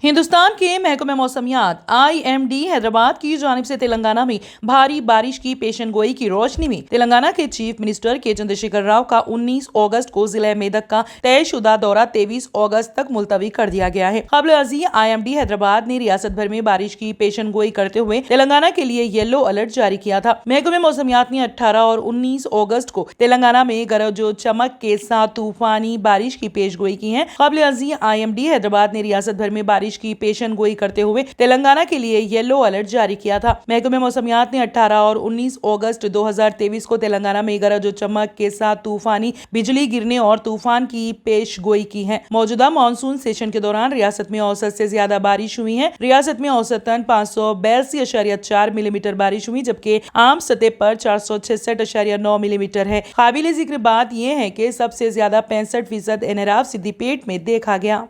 ہندوستان کے محکمہ موسمیات IMD حیدرآباد کی جانب سے تلنگانہ میں بھاری بارش کی پیشن گوئی کی روشنی میں تلنگانہ کے چیف منسٹر کے چندرشیکھر راؤ کا 19 اگست کو ضلع میدک کا طے شدہ دورہ 23 اگست تک ملتوی کر دیا گیا ہے۔ قبل ازیں IMD حیدرآباد نے ریاست بھر میں بارش کی پیشن گوئی کرتے ہوئے تلنگانہ کے لیے یلو الرٹ جاری کیا تھا۔ محکمہ موسمیات نے 18 اور 19 اگست کو تلنگانہ میں گرج و چمک کے ساتھ طوفانی بارش کی پیش گوئی کی ہے۔ قبل ازیں IMD حیدرآباد نے ریاست بھر میں بارش کی پیشن گوئی کرتے ہوئے تلنگانہ کے لیے یلو الرٹ جاری کیا تھا۔ محکمہ موسمیات نے 18 اور 19 اگست 2023 کو تلنگانہ میں گرج و چمک کے ساتھ طوفانی بجلی گرنے اور طوفان کی پیش گوئی کی ہے۔ موجودہ مانسون سیشن کے دوران ریاست میں اوسط سے زیادہ بارش ہوئی ہے۔ ریاست میں اوسطاً 582.4 ملی میٹر بارش ہوئی، جبکہ عام سطح پر 466.9 ملی میٹر ہے۔ قابل ذکر بات یہ ہے کہ سب سے زیادہ 65% انحراف سدھی پیٹ میں دیکھا گیا۔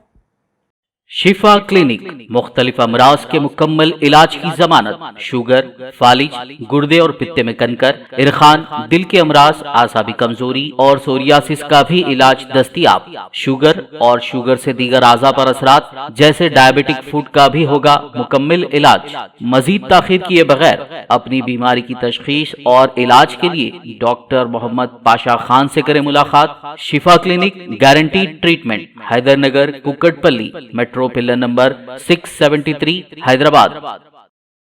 شفا کلینک مختلف امراض کے مکمل علاج کی ضمانت، شوگر، فالج، گردے اور پتے میں کنکر، ارخان، دل کے امراض، اعصابی کمزوری اور سوریاسس کا بھی علاج دستیاب۔ شوگر اور شوگر سے دیگر اعضاء پر اثرات جیسے ڈائبٹک فوڈ کا بھی ہوگا مکمل علاج۔ مزید تاخیر کیے بغیر اپنی بیماری کی تشخیص اور علاج کے لیے ڈاکٹر محمد پاشا خان سے کریں ملاقات۔ Shifa clinic guaranteed treatment, Hydernagar, Kukatpally, metro pillar number 673، Hyderabad.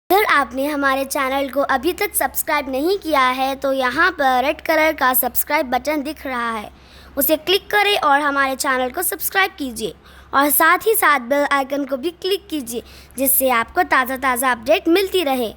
اگر آپ نے ہمارے چینل کو ابھی تک سبسکرائب نہیں کیا ہے تو یہاں پر ریڈ کلر کا سبسکرائب بٹن دکھ رہا ہے، اسے کلک کریں اور ہمارے چینل کو سبسکرائب کیجیے اور ساتھ ہی ساتھ بیل آئیکن کو بھی کلک کیجیے، جس سے آپ کو تازہ اپڈیٹ ملتی رہے۔